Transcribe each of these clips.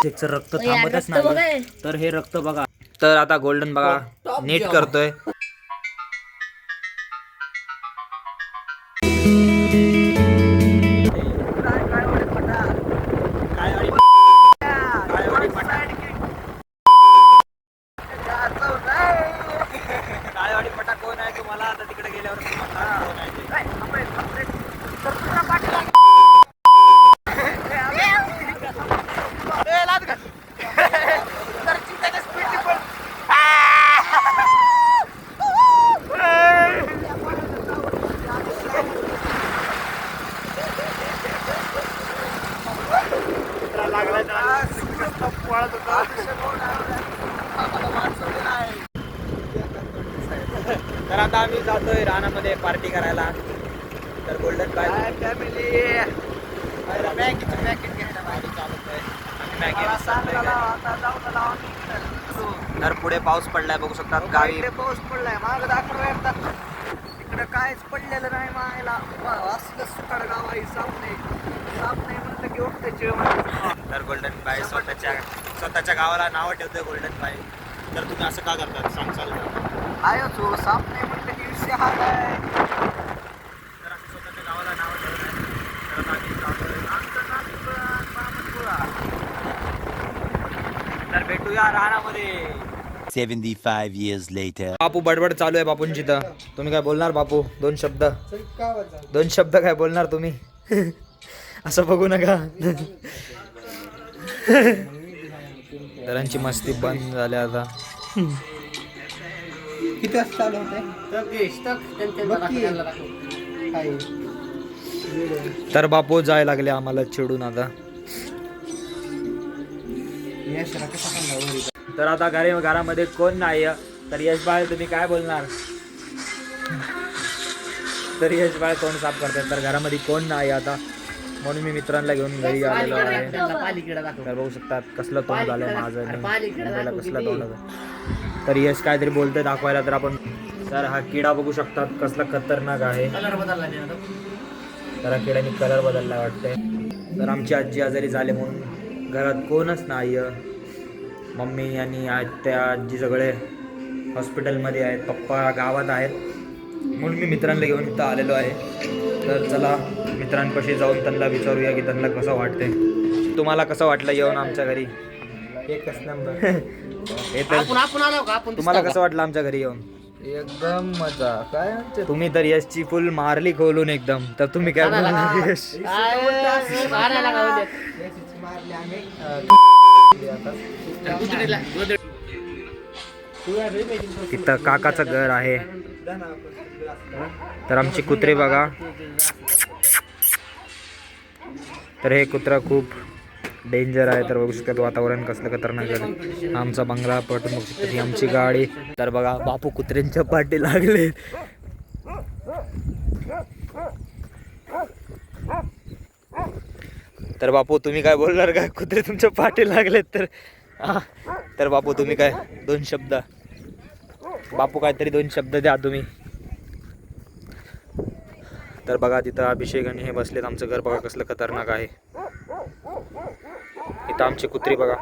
रक्त थांबतच नाही, तर हे रक्त बघा. तर आता गोल्डन बघा नीट करतोय. काळेवाडी पटा कोण आहे तुम्हाला आता तिकडे गेल्यावर तर आता आम्ही जातोय रानामध्ये पार्टी करायला. तर गोल्डन बाय फॅमिली मॅगीचं पॅकेट घ्यायला बाहेर चालतोय. तर पुढे पाऊस पडलाय बघू शकतात. गावी पाऊस पडलाय. माग दाखवणार इकडे काहीच पडलेलं नाही. मायला असलं सुकाळ गाव आहे. साप नाही म्हणलं की उठते जेवण. तर गोल्डन बाय स्वतःच्या गावाला नाव ठेवतोय गोल्डन बाय. तर तुम्ही असं का करतात सांगचाल? आहे तो साप नाही म्हटलं की विषय हा काय. तर असं स्वतःच्या गावाला नाव ठेवतंय. तर भेटूया रानामध्ये. 75 years later. बापू बडबड चालू आहे बापूंची. तर तुम्ही काय बोलणार बापू? दोन शब्द काय बोलणार तुम्ही? असं बघू नका. तरांची मस्ती बंद झाली आता. किती वाजता चालू होते? तर बापू जाय लागले आम्हाला चिडून आता. तर आता घरामध्ये कोण नाही. तर यश बाळ तुम्ही काय बोलणार? तर यश बाळ तोंड साफ करतात. तर घरामध्ये कोण नाही आता, म्हणून मी मित्रांना घेऊन घरी आलेलो आहे. तर बघू शकतात कसलं तोंड झालंय माझं. कसलं तोंड. तर यश काहीतरी बोलतोय दाखवायला. तर आपण तर हा किडा बघू शकतात कसला खतरनाक आहे. तर हा किड्याने कलर बदलला वाटतंय. तर आमची आजी आजारी झाले म्हणून घरात कोणच नाही. मम्मी आणि त्या आजी सगळे हॉस्पिटलमध्ये आहेत. पप्पा गावात आहेत. म्हणून मी मित्रांना घेऊन इथं आलेलो आहे. तर चला मित्रांपाशी जाऊन त्यांना विचारूया की त्यांना कसं वाटतंय. तुम्हाला कसं वाटलं येऊन आमच्या घरी? एकच नंबर. तुम्हाला कसं वाटलं आमच्या घरी येऊन? एकदम मजा. काय तुम्ही तर यशची फुल मारली खोलून एकदम. तर तुम्ही काय बोलणार यश? तिथं काकाचं घर आहे. तर आमची कुत्रे बघा. तर हे कुत्रा खूप डेंजर आहे. तर बघू शकतात वातावरण कसलं खतरनाक झालं. आमचा बंगला पटून बघू शकतात. ही आमची गाडी. तर बघा बापू कुत्र्यांच्या पाठी लागले. तर बापू तुम्ही काय बोलणार का? कुत्रे तुमच्या पाठी लागलेत तर. तर बापू तुम्ही काय दोन शब्द? बापू काहीतरी दोन शब्द द्या तुम्ही. तर बघा तिथं अभिषेक आणि हे बसलेत. आमचं घर बघा कसलं खतरनाक आहे. इथं आमची कुत्री बघा.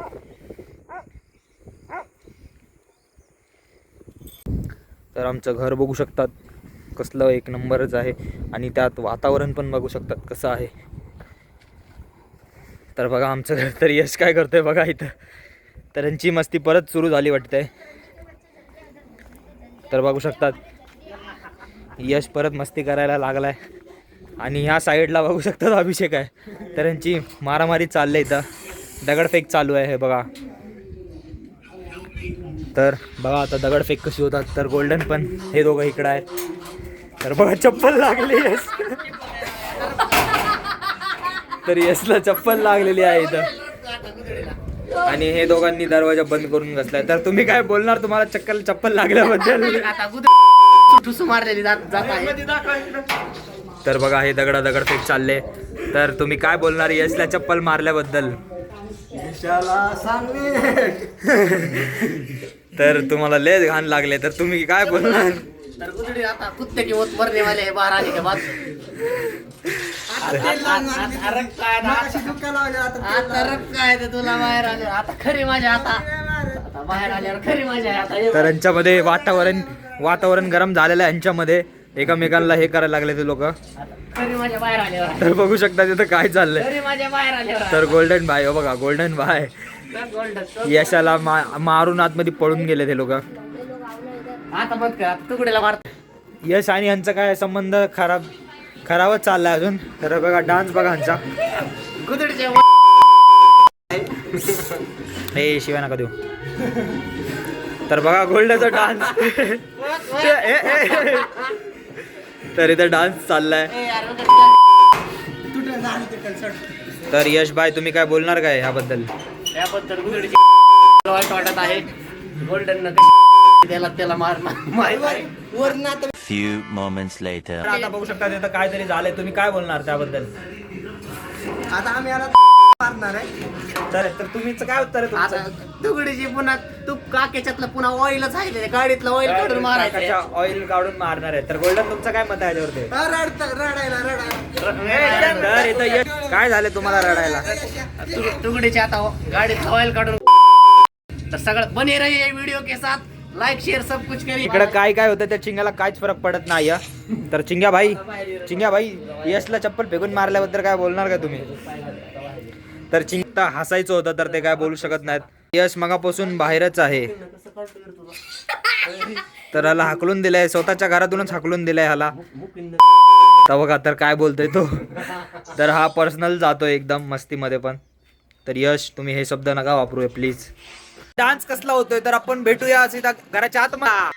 तर आमचं घर बघू शकतात कसलं एक नंबरच आहे. आणि त्यात वातावरण पण बघू शकतात कसं आहे. तर बघा आमचं घर. तर यश काय करतोय बघा इथं. तर यांची मस्ती परत सुरू झाली वाटतंय. तर बघू शकतात यश परत मस्ती करायला लागलाय. आणि ह्या साईडला बघू शकतात अभिषेक आहे. तर यांची मारामारी चालली इथं. दगडफेक चालू आहे हे बघा. तर बघा आता दगडफेक कशी होतात. तर गोल्डन पण हे दोघं इकडं आहेत. तर बघा चप्पल लागली यश. तर यशला चप्पल लागलेली आहे इथं. आणि हे दोघांनी दरवाजा बंद करून बसलाय. तर तुम्ही काय बोलणार? तुम्हाला चप्पल लागल्याबद्दल? तर बघा हे दगडफेक चालले. तर तुम्ही काय बोलणार यशला चप्पल मारल्याबद्दल? तर तुम्हाला लय घाण लागले. तर तुम्ही काय बोलणार? कुत्ते की मरने वाले बाहर आने के बाद तुला बाहेर आले आता खरी माझ्या आता बाहेर आल्यावर खरी माझ्या आता तर यांच्यामध्ये वातावरण गरम झालेलं आहे. यांच्यामध्ये एकमेकांना हे करायला लागले ते लोक. खरी माझ्या बाहेर आल्यावर तर बघू शकता तिथं काय चाललंय. खरी माझ्या बाहेर आल्यावर तर गोल्डन भाई हो बघा, गोल्डन भाई गोल्डन यशाला मारून आतमध्ये पळून गेले ते लोक. आता बघ का तुकडेला मार यश आणि यांचा काय संबंध खराबच चाललाय अजून. तर बघा डान्स बघा यांचा. गुदडीच्या हे शिवाय नका देऊ. तर बघा गोल्डनचा डान्स. तर इथं डान्स चाललाय. तर यश भाई तुम्ही काय बोलणार काय ह्याबद्दल? याबद्दल गुदडीची वाईट वाटत आहे. गोल्डन त्याला मार Few moments later. आता बघू शकता तिथं काहीतरी झालंय. तुम्ही काय बोलणार त्याबद्दल? आता आम्ही याला मारणार आहे. तर तुम्हीच काय उत्तर आहे आता तुमचं? तुकडीची पुन्हा तू काकेच्यातलं पुन्हा ऑइलच आहे गाडीतलं ऑइल काढून मारायचं. ऑइल काढून मारणार आहे. तर गोल्डन तुमचं काय मत आहे याच्यावरती? रडायला तर इथं काय झालं तुम्हाला रडायला? तुकडीची आता गाडीतलं ऑइल काढून तर सगळं बने रही है वीडियो के साथ. लाइक शेअर सब कुछ करी. इकडे काय काय होतं त्या चिंग्याला काहीच फरक पडत नाही. तर चिंग्या भाई यशला चप्पल फेकून मारल्याबद्दल काय बोलणार का तुम्ही? तर चिंता हसायचं होतं तर ते काय बोलू शकत नाहीत. यश मगापासून बाहेरच आहे. तर ह्याला हाकलून दिलंय, स्वतःच्या घरातूनच हाकलून दिलंय ह्याला. तर बघा तर काय बोलतोय तो. तर हा पर्सनल जातोय एकदम मस्तीमध्ये पण. तर यश तुम्ही हे शब्द नका वापरूया प्लीज. डान्स कसला होतोय तर आपण भेटूया सीधा घराच्या आतमध्ये.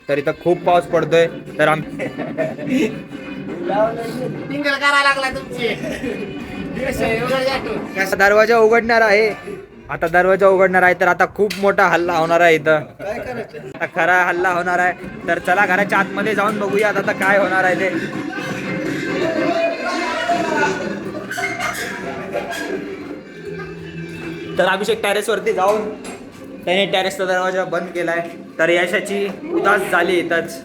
तर इथं खूप पाऊस पडतोय. तर टिंगल करायला लागला तुमची. दरवाजा उघडणार आहे. आता दरवाजा उघडणार आहे. तर आता खूप मोठा हल्ला होणार आहे इथं. आता खरा हल्ला होणार आहे. तर चला घराच्या आतमध्ये जाऊन बघूयात आता काय होणार आहे ते. तर अभिषेक टेरेस वरती जाऊन त्याने टेरेसचा दरवाजा बंद केलाय. तर यशाची उदास झाली इथंच.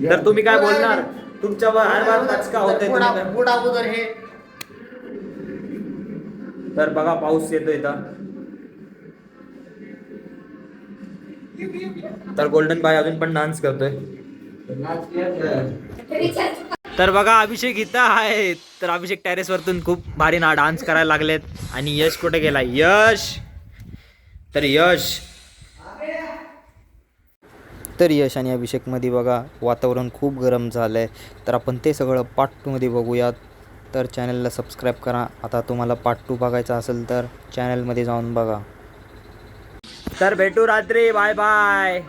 तर तुम्ही काय बोलणार? तुमच्या हर बार का होतंय तुम्ही काय? पुढा उदर हे तर बघा पाऊस येतो इथं. तर गोल्डन बाय अजून पण डान्स करतोय. तर बघा अभिषेक इथं आहे. तर अभिषेक टेरेस वरतून खूप भारी ना डान्स करायला लागलेत. आणि यश कुठे गेला? तर यश आणि अभिषेक मध्ये बघा वातावरण खूप गरम झालंय. तर आपण ते सगळं पार्ट 2 मध्ये बघूयात. तर चॅनलला सबस्क्राईब करा. आता तुम्हाला पार्ट 2 बघायचा असेल तर चॅनलमध्ये जाऊन बघा. तर भेटू रात्री. Bye bye.